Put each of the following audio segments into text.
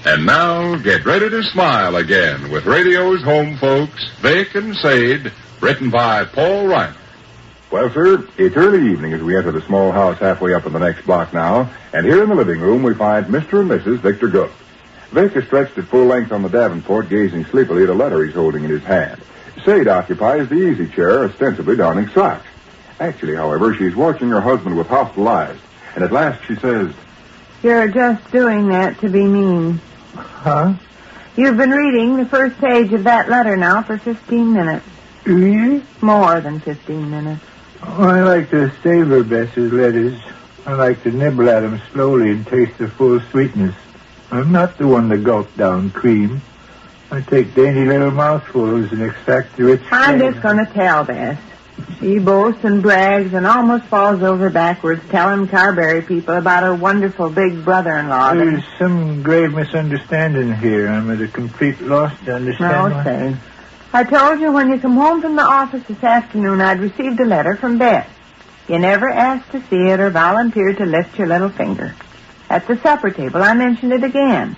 And now, get ready to smile again with radio's home folks, Vic and Sade, written by Paul Reiner. Well, sir, it's early evening as we enter the small house halfway up in the next block now, and here in the living room we find Mr. and Mrs. Victor Gook. Vic is stretched at full length on the davenport, gazing sleepily at a letter he's holding in his hand. Sade occupies the easy chair, ostensibly donning socks. Actually, however, she's watching her husband with hostile eyes, and at last she says, "You're just doing that to be mean." Huh? You've been reading the first page of that letter now for 15 minutes. Really? More than 15 minutes. Oh, I like to savor Bess's letters. I like to nibble at them slowly and taste the full sweetness. I'm not the one to gulp down cream. I take dainty little mouthfuls and extract the rich I'm flavor. just going to tell Bess. She boasts and brags and almost falls over backwards telling Carberry people about her wonderful big brother-in-law. There's some grave misunderstanding here. I'm at a complete loss to understand. No, say. I told you when you come home from the office this afternoon I'd received a letter from Bess. You never asked to see it or volunteered to lift your little finger. At the supper table I mentioned it again.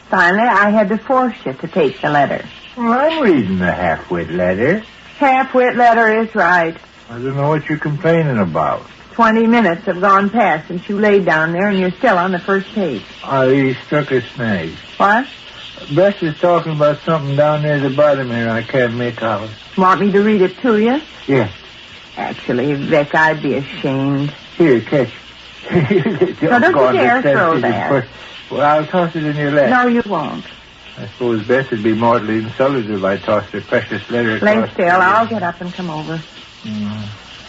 Finally, I had to force you to take the letter. Well, I'm reading the half-wit letter. Half-wit letter is right. I don't know what you're complaining about. 20 minutes have gone past since you laid down there and you're still on the first page. I struck a snag. What? Bess is talking about something down near the bottom here I can't make out. Want me to read it to you? Yes. Actually, Vic, I'd be ashamed. Here, catch. Now, don't you dare throw that. Well, I'll toss it in your lap. No, you won't. I suppose Bess would be mortally insulted if I tossed her precious letter across. Lay still. I'll get up and come over.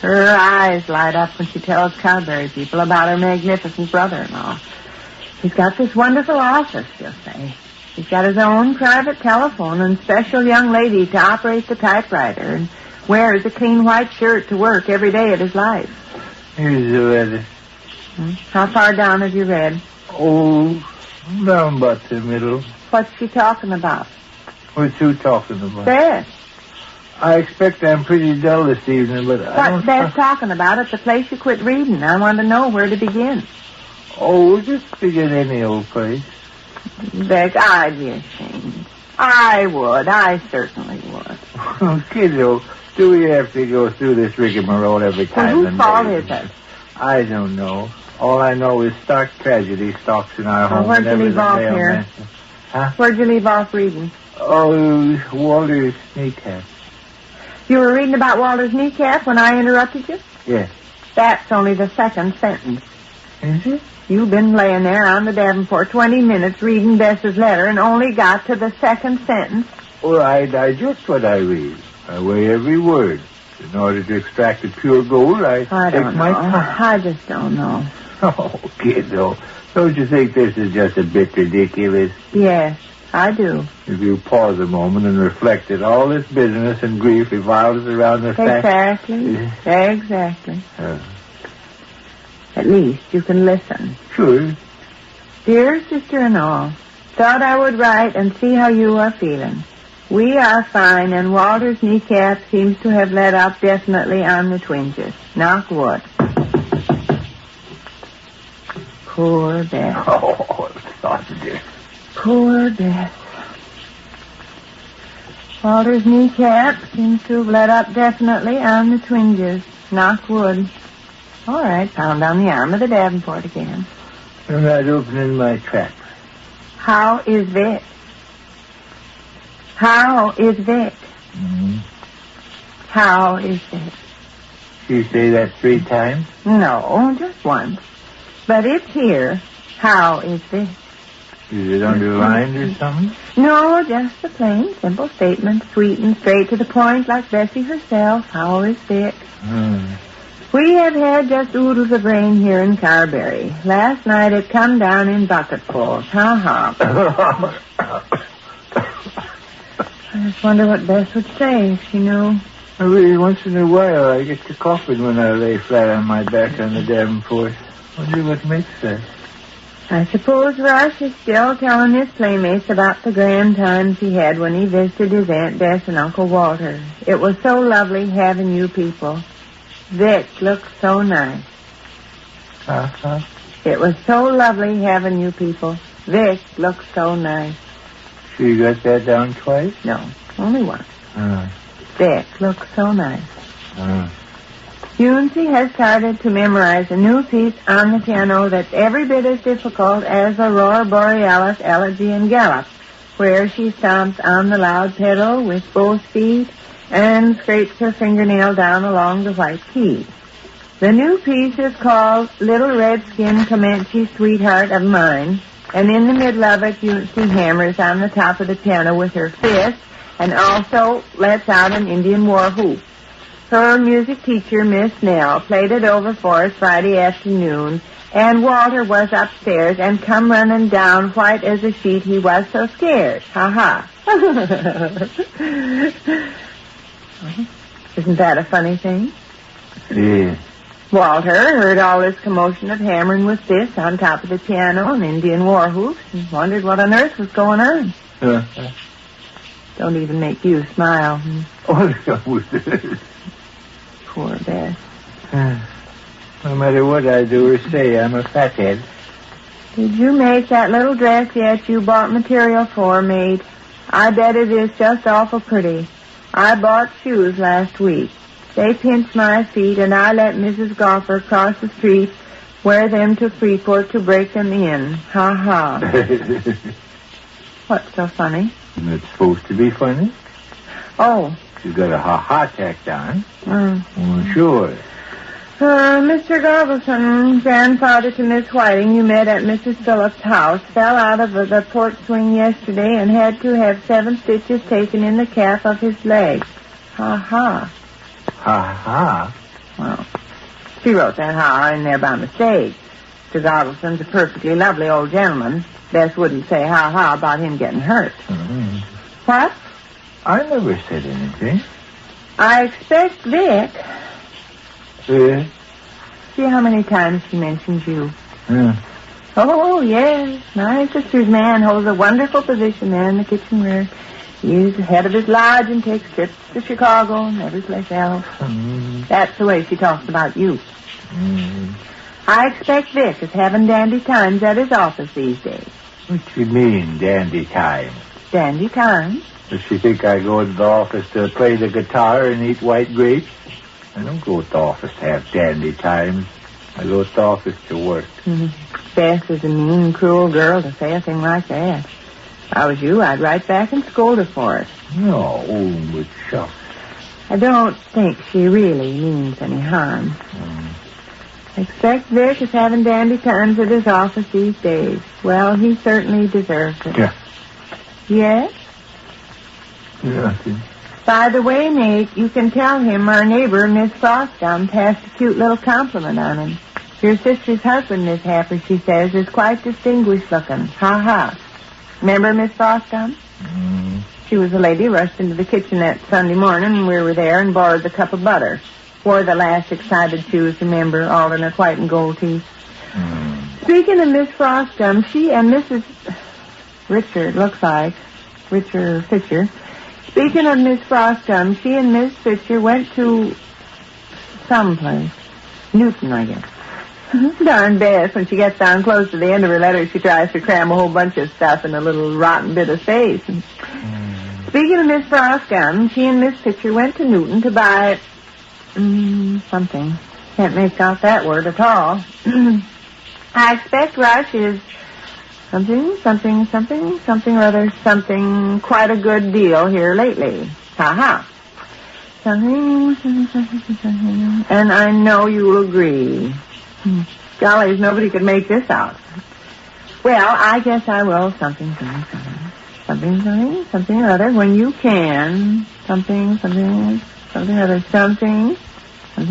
Her eyes light up when she tells Carberry people about her magnificent brother-in-law. He's got this wonderful office, she'll say. He's got his own private telephone and special young lady to operate the typewriter and wears a clean white shirt to work every day of his life. Here's the letter. How far down have you read? Oh, down about the middle. What's she talking about? What's you talking about? Bess. I expect I'm pretty dull this evening, but I don't... What's Bess talking about at the place you quit reading? I want to know where to begin. Oh, just begin any old place. Beck, I'd be ashamed. I would. I certainly would. Oh, kiddo, do we have to go through this rigmarole every time? Well, whose fault is it? I don't know. All I know is stark tragedy stalks in our home. Where'd you leave off here? Huh? Where'd you leave off reading? Oh, Walter's kneecap. You were reading about Walter's kneecap when I interrupted you? Yes. That's only the second sentence. Is it? You've been laying there on the davenport 20 minutes reading Bess's letter and only got to the second sentence. Well, I digest what I read. I weigh every word. In order to extract the pure gold, I don't my know. time. I just don't know. Oh, kiddo, don't you think this is just a bit ridiculous? Yes, I do. If you pause a moment and reflect that all this bitterness and grief revolves around the fact... Exactly. At least you can listen. Sure. Dear sister-in-law, thought I would write and see how you are feeling. We are fine, and Walter's kneecap seems to have let up definitely on the twinges. Knock wood. Poor Bess. Oh, sausages. Poor Bess. Walter's kneecap seems to have let up definitely on the twinges. Knock wood. All right, pound on the arm of the davenport again. I'm not opening my trap. How is Vic? How is Vic? Mm-hmm. How is Vic? You say that 3 times? No, just once. But it's here. How is Vic? Is it underlined or something? No, just a plain, simple statement, sweet and straight to the point, like Bessie herself. How is Vic? We have had just oodles of rain here in Carberry. Last night it come down in bucketfuls. Ha. I just wonder what Bess would say if she knew. Every once in a while I get to coughing when I lay flat on my back on the davenport. Wonder what makes that. I suppose Rush is still telling his playmates about the grand times he had when he visited his Aunt Bess and Uncle Walter. It was so lovely having you people. Vic looks so nice. Uh-huh. It was so lovely having you people. Vic looks so nice. She got that down twice? No, only once. Vic looks so nice. Uncy has started to memorize a new piece on the piano that's every bit as difficult as Aurora Borealis Elegy and Gallop, where she stomps on the loud pedal with both feet and scrapes her fingernail down along the white keys. The new piece is called Little Redskin Comanche Sweetheart of Mine, and in the middle of it, Uncy hammers on the top of the piano with her fist and also lets out an Indian war whoop. Her music teacher, Miss Snell, played it over for us Friday afternoon, and Walter was upstairs and come running down white as a sheet. He was so scared. Ha-ha. Isn't that a funny thing? Yeah. Walter heard all this commotion of hammering with fists on top of the piano and Indian war whoops and wondered what on earth was going on. Don't even make you smile. Oh, no. Poor Bess. No matter what I do or say, I'm a fathead. Did you make that little dress yet you bought material for, mate? I bet it is just awful pretty. I bought shoes last week. They pinch my feet, and I let Mrs. Golfer cross the street, wear them to Freeport to break them in. Ha ha. What's so funny? It's supposed to be funny. Oh. She's got a ha-ha tacked on. Oh, sure. Mr. Idelson, grandfather to Miss Whiting, you met at Mrs. Phillips' house, fell out of the porch swing yesterday and had to have 7 stitches taken in the calf of his leg. Ha-ha. Ha-ha? Well, she wrote that ha in there by mistake. Mr. Idelson's a perfectly lovely old gentleman. Bess wouldn't say ha-ha about him getting hurt. Mm-hmm. What? I never said anything. I expect Vic. Yeah? See how many times she mentions you. Yeah. Oh, yes. My sister's man holds a wonderful position there in the kitchenware. He's the head of his lodge and takes trips to Chicago and every place else. That's the way she talks about you. I expect Vic is having dandy times at his office these days. What you mean, dandy time? Dandy times? Does she think I go to the office to play the guitar and eat white grapes? I don't go to the office to have dandy times. I go to the office to work. Bess is a mean, cruel girl to say a thing like that. If I was you, I'd write back and scold her for it. No, but shucks. I don't think she really means any harm. I expect Vic is having dandy times at his office these days. Well, he certainly deserves it. Yeah. Yes? Nothing. By the way, mate, you can tell him our neighbor, Miss Frostgum, passed a cute little compliment on him. Your sister's husband, Miss Happer, she says, is quite distinguished looking. Ha-ha. Remember Miss Frostgum? She was a lady, rushed into the kitchen that Sunday morning, and we were there and borrowed the cup of butter. Wore the last excited shoes, remember, alternate white and gold teeth. Speaking of Miss Frostgum, she and Mrs. Richard, looks like, Richard Fisher. Speaking of Miss Frostgum, she and Miss Fisher went to someplace. Newton, I guess. Darn Bess, when she gets down close to the end of her letter, she tries to cram a whole bunch of stuff in a little rotten bit of space. Speaking of Miss Frostgum, she and Miss Fisher went to Newton to buy something. Can't make out that word at all. I expect Rush is something or other, something quite a good deal here lately. Ha-ha. Something. And I know you'll agree. Gollies, nobody could make this out. Well, I guess I will. Something or other, when you can. Something or other, something or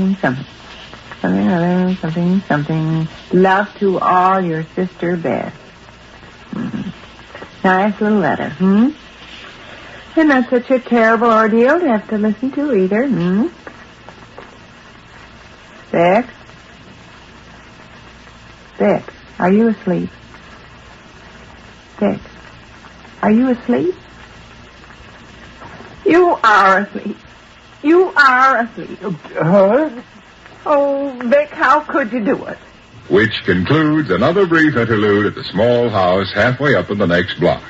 other, something. Love to all, your sister Bess. Nice little letter, And not such a terrible ordeal to have to listen to either, Vic? Vic, are you asleep? Vic, are you asleep? You are asleep. You are asleep. Huh? Oh, Vic, how could you do it? which concludes another brief interlude at the small house halfway up in the next block.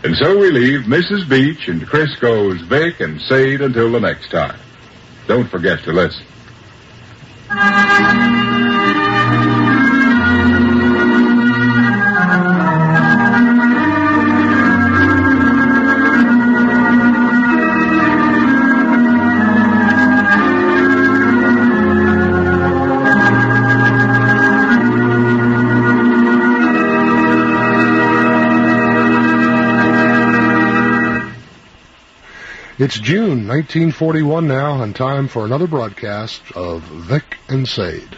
And so we leave Mrs. Beach and Crisco's Vic and Sade until the next time. Don't forget to listen. It's June 1941 now, and time for another broadcast of Vic and Sade.